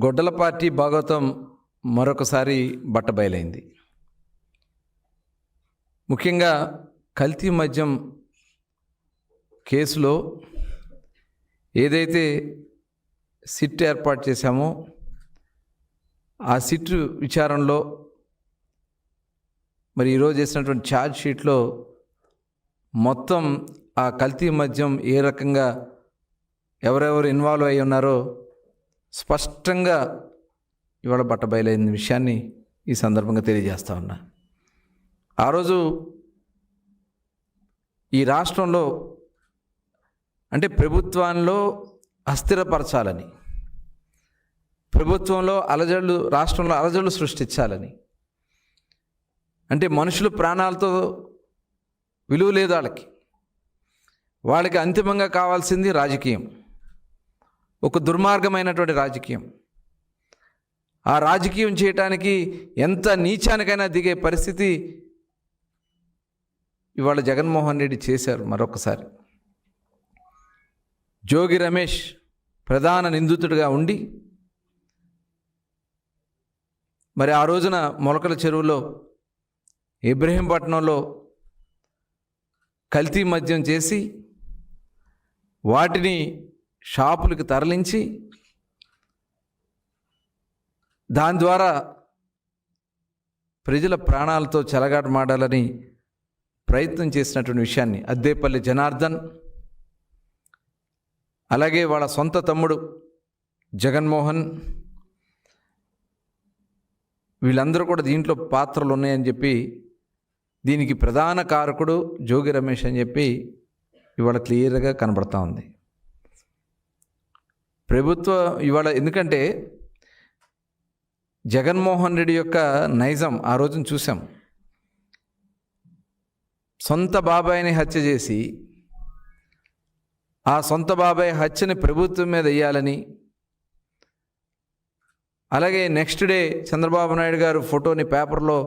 గొడ్డల party Bhagavatam మరొకసారి బట్టబయలైంది. ముఖ్యంగా కల్తీ మద్యం కేసులో ఏదైతే సిట్ ఏర్పాటు చేశామో ఆ సిట్ విచారణలో మరి ఈరోజు చేసినటువంటి ఛార్జ్ షీట్లో మొత్తం ఆ కల్తీ మద్యం ఏ రకంగా ఎవరెవరు ఇన్వాల్వ్ అయి ఉన్నారో స్పష్టంగా ఇవాళ బట్టబయలైన విషయాన్ని ఈ సందర్భంగా తెలియజేస్తా ఉన్నా. ఆ రోజు ఈ రాష్ట్రంలో అంటే ప్రభుత్వంలో అస్థిరపరచాలని, ప్రభుత్వంలో రాష్ట్రంలో అలజడులు సృష్టించాలని, అంటే మనుషులు ప్రాణాలతో విలువ లేదు వాళ్ళకి అంతిమంగా కావాల్సింది రాజకీయం, ఒక దుర్మార్గమైనటువంటి రాజకీయం. ఆ రాజకీయం చేయటానికి ఎంత నీచానికైనా దిగే పరిస్థితి ఇవాళ జగన్మోహన్ రెడ్డి చేశారు. మరొకసారి జోగి రమేష్ ప్రధాన నిందితుడిగా ఉండి మరి ఆ రోజున మొలకల చెరువులో ఇబ్రహీంపట్నంలో కల్తీ మద్యం చేసి వాటిని షాపులకు తరలించి దాని ద్వారా ప్రజల ప్రాణాలతో చెలగాటమాడాలని ప్రయత్నం చేసినటువంటి విషయాన్ని అద్దేపల్లి జనార్దన్, అలాగే వాళ్ళ సొంత తమ్ముడు జగన్మోహన్, వీళ్ళందరూ కూడా దీంట్లో పాత్రలు ఉన్నాయని చెప్పి దీనికి ప్రధాన కారకుడు జోగి రమేష్ అని చెప్పి ఇవాళ క్లియర్గా కనబడతా ఉంది. ప్రభుత్వం ఇవాళ ఎందుకంటే జగన్మోహన్ రెడ్డి యొక్క నైజం ఆ రోజున చూసాం. సొంత బాబాయిని హత్య చేసి ఆ సొంత బాబాయ్ హత్యని ప్రభుత్వం మీద వేయాలని, అలాగే నెక్స్ట్ డే చంద్రబాబు నాయుడు గారు ఫోటోని పేపర్లో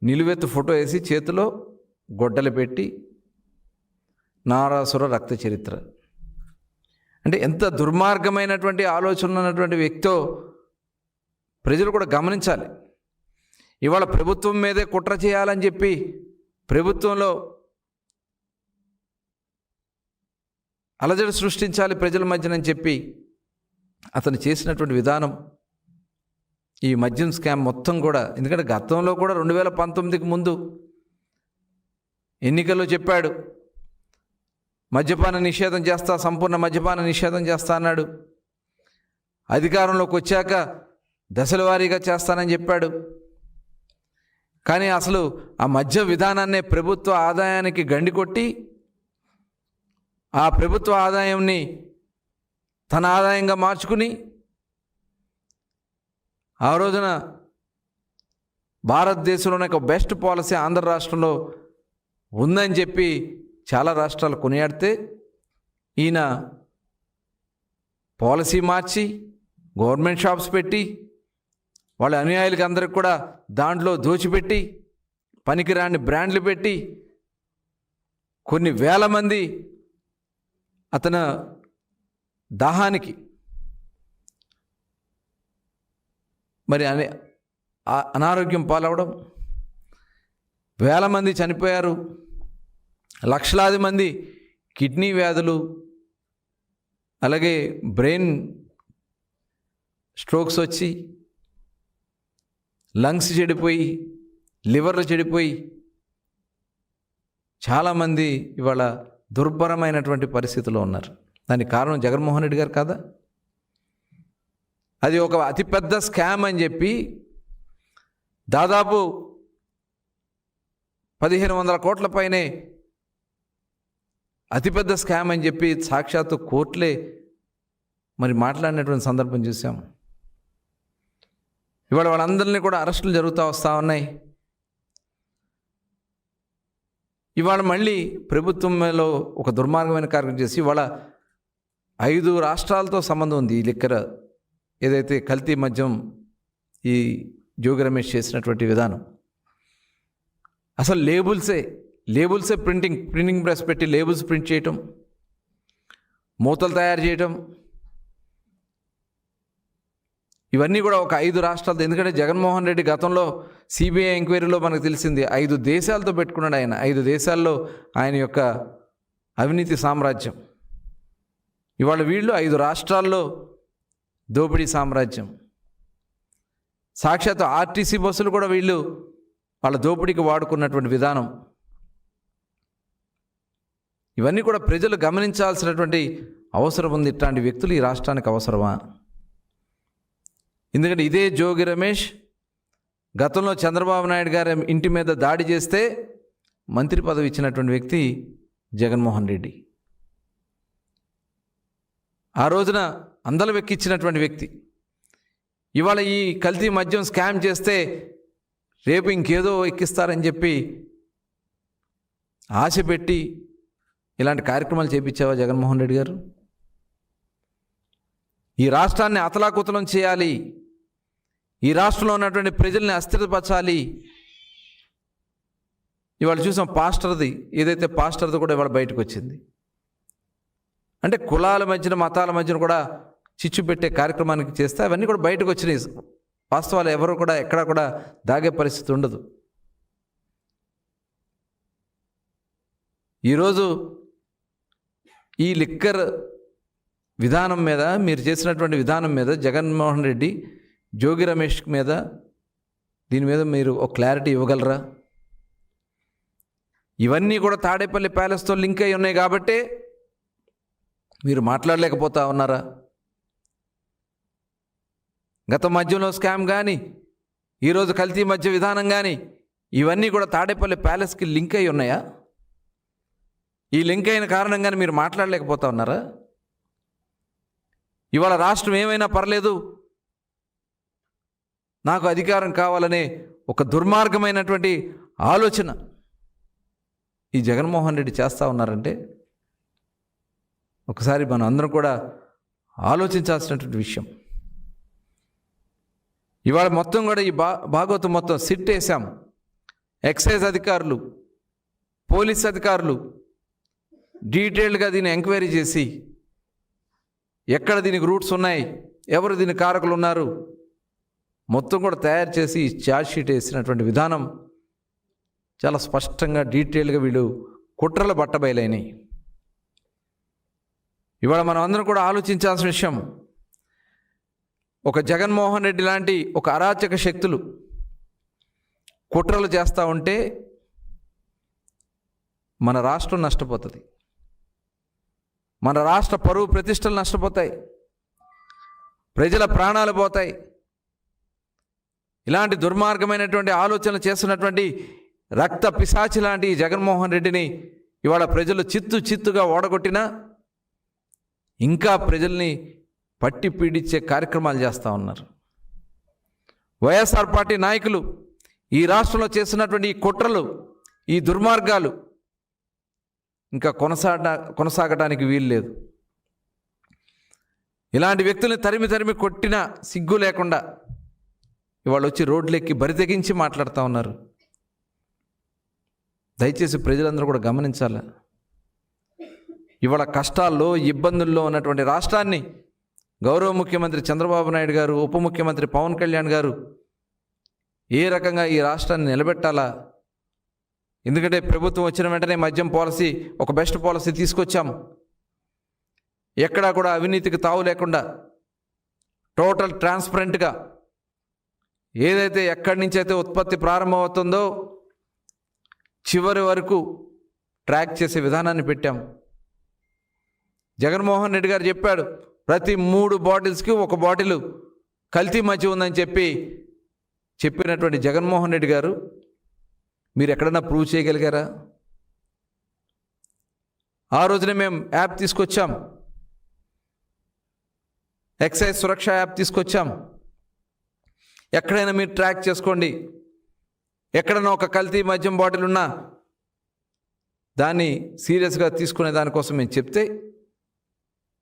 నిలువెత్తు ఫోటో వేసి చేతిలో గొడ్డలు పెట్టి నారాసుర రక్త చరిత్ర. అంటే ఎంత దుర్మార్గమైనటువంటి ఆలోచన ఉన్నటువంటి వ్యక్తో ప్రజలు కూడా గమనించాలి. ఇవాళ ప్రభుత్వం మీదే కుట్ర చేయాలని చెప్పి ప్రభుత్వంలో అలజడి సృష్టించాలి ప్రజల మధ్యనని చెప్పి అతను చేసినటువంటి విధానం, ఈ మద్యం స్కామ్ మొత్తం కూడా. ఎందుకంటే గతంలో కూడా 2019కి ముందు ఎన్నికల్లో చెప్పాడు మద్యపాన నిషేధం చేస్తా, సంపూర్ణ మద్యపాన నిషేధం చేస్తా అన్నాడు. అధికారంలోకి వచ్చాక దశల వారీగా చేస్తానని చెప్పాడు. కానీ అసలు ఆ మద్య విధానాన్నే ప్రభుత్వ ఆదాయానికి గండి కొట్టి ఆ ప్రభుత్వ ఆదాయాన్ని తన ఆదాయంగా మార్చుకుని ఆ రోజున భారతదేశంలోనే ఒక బెస్ట్ పాలసీ ఆంధ్ర రాష్ట్రంలో ఉందని చెప్పి చాలా రాష్ట్రాలు కొనియాడితే ఈయన పాలసీ మార్చి గవర్నమెంట్ షాప్స్ పెట్టి వాళ్ళ అనుయాయులకి అందరికి కూడా దాంట్లో దోచిపెట్టి పనికిరాని బ్రాండ్లు పెట్టి కొన్ని వేల మంది అతను దాహానికి మరి అనారోగ్యం పాలవడం, వేల మంది చనిపోయారు, లక్షలాది మంది కిడ్నీ వ్యాధులు, అలాగే బ్రెయిన్ స్ట్రోక్స్ వచ్చి లంగ్స్ చెడిపోయి లివర్లు చెడిపోయి చాలామంది ఇవాళ దుర్భరమైనటువంటి పరిస్థితిలో ఉన్నారు. దానికి కారణం జగన్మోహన్ రెడ్డి గారు కాదా? అది ఒక అతిపెద్ద స్కామ్ అని చెప్పి దాదాపు 1500 కోట్ల పైనే అతిపెద్ద స్కామ్ అని చెప్పి సాక్షాత్తు కోర్టులే మరి మాట్లాడినటువంటి సందర్భం చూసాం. ఇవాళ వాళ్ళందరినీ కూడా అరెస్టులు జరుగుతూ వస్తూ ఉన్నాయి. ఇవాళ మళ్ళీ ప్రభుత్వంలో ఒక దుర్మార్గమైన కార్యక్రమం చేసి ఇవాళ 5 రాష్ట్రాలతో సంబంధం ఉంది. ఈ లిక్కర్ ఏదైతే కల్తీ మద్యం ఈ జోగి రమేష్ చేసినటువంటి విధానం, అసలు లేబుల్సే ప్రింటింగ్ ప్రెస్ పెట్టి లేబుల్స్ ప్రింట్ చేయటం, మూతలు తయారు చేయటం, ఇవన్నీ కూడా ఒక 5 రాష్ట్రాలతో, ఎందుకంటే జగన్మోహన్ రెడ్డి గతంలో సిబిఐ ఎంక్వైరీలో మనకు తెలిసింది 5 దేశాలతో పెట్టుకున్నాడు ఆయన. 5 దేశాల్లో ఆయన యొక్క అవినీతి సామ్రాజ్యం. ఇవాళ వీళ్ళు 5 రాష్ట్రాల్లో దోపిడీ సామ్రాజ్యం. సాక్షాత్ ఆర్టీసీ బస్సులు కూడా వీళ్ళు వాళ్ళ దోపిడీకి వాడుకున్నటువంటి విధానం. ఇవన్నీ కూడా ప్రజలు గమనించాల్సినటువంటి అవసరం ఉంది. ఇట్లాంటి వ్యక్తులు ఈ రాష్ట్రానికి అవసరమా? ఎందుకంటే ఇదే జోగి రమేష్ గతంలో చంద్రబాబు నాయుడు గారి ఇంటి మీద దాడి చేస్తే మంత్రి పదవి ఇచ్చినటువంటి వ్యక్తి జగన్మోహన్ రెడ్డి. ఆ రోజున అందల వెక్కిచ్చినటువంటి వ్యక్తి. ఇవాళ ఈ కల్తీ మద్యం స్కామ్ చేస్తే రేపు ఇంకేదో ఎక్కిస్తారని చెప్పి ఆశ పెట్టి ఇలాంటి కార్యక్రమాలు చేపించావా జగన్మోహన్ రెడ్డి గారు? ఈ రాష్ట్రాన్ని అతలాకుతలం చేయాలి, ఈ రాష్ట్రంలో ఉన్నటువంటి ప్రజల్ని అస్థిరపరచాలి. ఇవాళ చూసాం పాస్టర్ది, ఏదైతే పాస్టర్ది కూడా ఇవాళ బయటకు వచ్చింది. అంటే కులాల మధ్యన మతాల మధ్యన కూడా చిచ్చు పెట్టే కార్యక్రమానికి చేస్తే అవన్నీ కూడా బయటకు వచ్చినాయి. వాస్తవాలు ఎవరు కూడా ఎక్కడా కూడా దాగే పరిస్థితి ఉండదు. ఈరోజు ఈ లిక్కర్ విధానం మీద, మీరు చేసినటువంటి విధానం మీద జగన్మోహన్ రెడ్డి, జోగి రమేష్ మీద, దీని మీద మీరు ఒక క్లారిటీ ఇవ్వగలరా? ఇవన్నీ కూడా తాడేపల్లి ప్యాలెస్తో లింక్ అయి ఉన్నాయి కాబట్టే మీరు మాట్లాడలేకపోతా ఉన్నారా? గత మద్యంలో స్కామ్ కానీ, ఈరోజు కల్తీ మద్య విధానం కానీ, ఇవన్నీ కూడా తాడేపల్లి ప్యాలెస్కి లింక్ అయి ఉన్నాయా? ఈ లింక్ అయిన కారణంగానే మీరు మాట్లాడలేకపోతా ఉన్నారా? ఇవాళ రాష్ట్రం ఏమైనా పర్లేదు, నాకు అధికారం కావాలనే ఒక దుర్మార్గమైనటువంటి ఆలోచన ఈ జగన్మోహన్ రెడ్డి చేస్తూ ఉన్నారంటే ఒకసారి మనం అందరం కూడా ఆలోచించాల్సినటువంటి విషయం. ఇవాళ మొత్తం కూడా ఈ భాగవతం మొత్తం సిట్ వేసాం. ఎక్సైజ్ అధికారులు, పోలీస్ అధికారులు డీటెయిల్డ్గా దీన్ని ఎంక్వైరీ చేసి ఎక్కడ దీనికి రూట్స్ ఉన్నాయి, ఎవరు దీని కారకులు ఉన్నారు, మొత్తం కూడా తయారు చేసి ఛార్జ్ షీట్ వేసినటువంటి విధానం చాలా స్పష్టంగా డీటెయిల్గా వీళ్ళు కుట్రలు బట్టబయలైనాయి. ఇవాళ మనం అందరం కూడా ఆలోచించాల్సిన విషయం, ఒక జగన్మోహన్ రెడ్డి లాంటి ఒక అరాచక శక్తులు కుట్రలు చేస్తూ ఉంటే మన రాష్ట్రం నష్టపోతుంది, మన రాష్ట్ర పరువు ప్రతిష్టలు నష్టపోతాయి, ప్రజల ప్రాణాలు పోతాయి. ఇలాంటి దుర్మార్గమైనటువంటి ఆలోచనలు చేస్తున్నటువంటి రక్త పిశాచి లాంటి జగన్మోహన్ రెడ్డిని ఇవాళ ప్రజలు చిత్తుగా ఓడగొట్టినా ఇంకా ప్రజల్ని పట్టి పీడించే కార్యక్రమాలు చేస్తూ ఉన్నారు. వైఎస్ఆర్ పార్టీ నాయకులు ఈ రాష్ట్రంలో చేస్తున్నటువంటి ఈ కుట్రలు, ఈ దుర్మార్గాలు ఇంకా కొనసాగడానికి వీలు లేదు. ఇలాంటి వ్యక్తుల్ని తరిమి కొట్టినా సిగ్గు లేకుండా ఇవాళ వచ్చి రోడ్లెక్కి బరి తెగించి మాట్లాడుతూ ఉన్నారు. దయచేసి ప్రజలందరూ కూడా గమనించాలి. ఇవాళ కష్టాల్లో, ఇబ్బందుల్లో ఉన్నటువంటి రాష్ట్రాన్ని గౌరవ ముఖ్యమంత్రి చంద్రబాబు నాయుడు గారు, ఉప ముఖ్యమంత్రి పవన్ కళ్యాణ్ గారు ఏ రకంగా ఈ రాష్ట్రాన్ని నిలబెట్టాలా? ఎందుకంటే ప్రభుత్వం వచ్చిన వెంటనే మద్యం పాలసీ ఒక బెస్ట్ పాలసీ తీసుకొచ్చాం. ఎక్కడా కూడా అవినీతికి తావు లేకుండా టోటల్ ట్రాన్స్పరెంట్గా ఏదైతే ఎక్కడి నుంచి అయితే ఉత్పత్తి ప్రారంభమవుతుందో చివరి వరకు ట్రాక్ చేసే విధానాన్ని పెట్టాం. జగన్మోహన్ రెడ్డి గారు చెప్పాడు, ప్రతి 3 బాటిల్స్కి 1 బాటిల్ కల్తీ మద్యం ఉందని చెప్పినటువంటి జగన్మోహన్ రెడ్డి గారు మీరు ఎక్కడన్నా ప్రూవ్ చేయగలిగారా? ఆ రోజునే మేము యాప్ తీసుకొచ్చాం, ఎక్సైజ్ సురక్ష యాప్ తీసుకొచ్చాం. ఎక్కడైనా మీరు ట్రాక్ చేసుకోండి, ఎక్కడైనా ఒక కల్తీ మద్యం బాటిల్ ఉన్నా దాన్ని సీరియస్గా తీసుకునే దానికోసం మేము చెప్తే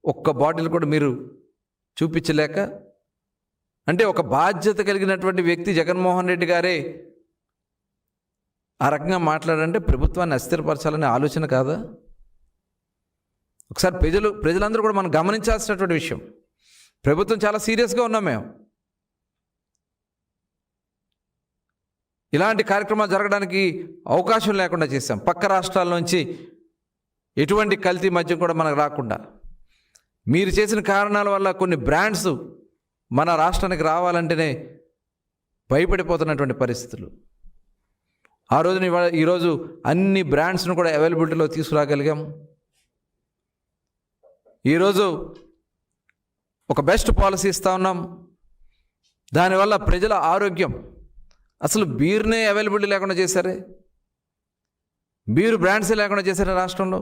1 బాటిల్ కూడా మీరు చూపించలేక, అంటే ఒక బాధ్యత కలిగినటువంటి వ్యక్తి జగన్మోహన్ రెడ్డి గారే ఆ రకంగా మాట్లాడంటే ప్రభుత్వాన్ని అస్థిరపరచాలనే ఆలోచన కాదా? ఒకసారి ప్రజలందరూ కూడా మనం గమనించాల్సినటువంటి విషయం. ప్రభుత్వం చాలా సీరియస్గా ఉన్నాం మేము. ఇలాంటి కార్యక్రమాలు జరగడానికి అవకాశం లేకుండా చేశాం. పక్క రాష్ట్రాల నుంచి ఎటువంటి కల్తీ మద్యం కూడా మనకు రాకుండా, మీరు చేసిన కారణాల వల్ల కొన్ని బ్రాండ్స్ మన రాష్ట్రానికి రావాలంటేనే భయపడిపోతున్నటువంటి పరిస్థితులు. ఆ రోజున ఈరోజు అన్ని బ్రాండ్స్ను కూడా అవైలబిలిటీలో తీసుకురాగలిగాం. ఈరోజు ఒక బెస్ట్ పాలసీ ఇస్తూ ఉన్నాం. దానివల్ల ప్రజల ఆరోగ్యం, అసలు బీర్నే అవైలబిలిటీ లేకుండా చేశారే, బీరు బ్రాండ్సే లేకుండా చేశారే రాష్ట్రంలో.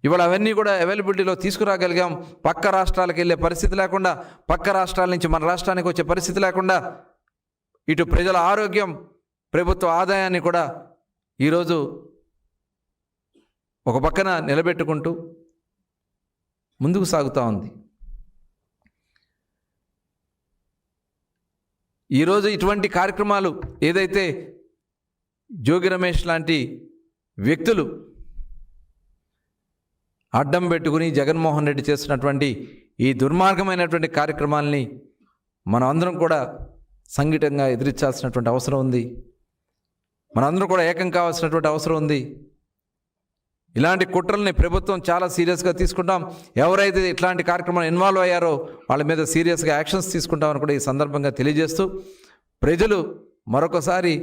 ఇవాళ అవన్నీ కూడా అవైలబిలిటీలో తీసుకురాగలిగాం. పక్క రాష్ట్రాలకు వెళ్ళే పరిస్థితి లేకుండా, పక్క రాష్ట్రాల నుంచి మన రాష్ట్రానికి వచ్చే పరిస్థితి లేకుండా, ఇటు ప్రజల ఆరోగ్యం, ప్రభుత్వ ఆదాయాన్ని కూడా ఈరోజు ఒక పక్కన నిలబెట్టుకుంటూ ముందుకు సాగుతూ ఉంది. ఈరోజు ఇటువంటి కార్యక్రమాలు ఏదైతే జోగి రమేష్ లాంటి వ్యక్తులు అడ్డం పెట్టుకుని జగన్మోహన్ రెడ్డి చేస్తున్నటువంటి ఈ దుర్మార్గమైనటువంటి కార్యక్రమాలని మనం అందరం కూడా సంఘటితంగా ఎదిరించాల్సినటువంటి అవసరం ఉంది. మనందరం కూడా ఏకం కావాల్సినటువంటి అవసరం ఉంది. ఇలాంటి కుట్రల్ని ప్రభుత్వం చాలా సీరియస్గా తీసుకుంటాం. ఎవరైతే ఇట్లాంటి కార్యక్రమాలు ఇన్వాల్వ్ అయ్యారో వాళ్ళ మీద సీరియస్గా యాక్షన్స్ తీసుకుంటామని కూడా ఈ సందర్భంగా తెలియజేస్తూ, ప్రజలు మరొకసారి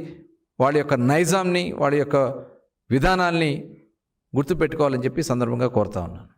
వాళ్ళ యొక్క నైజాంని, వాళ్ళ యొక్క విధానాల్ని గుర్తుపెట్టుకోవాలని చెప్పి సందర్భంగా కోరుతా ఉన్నాను.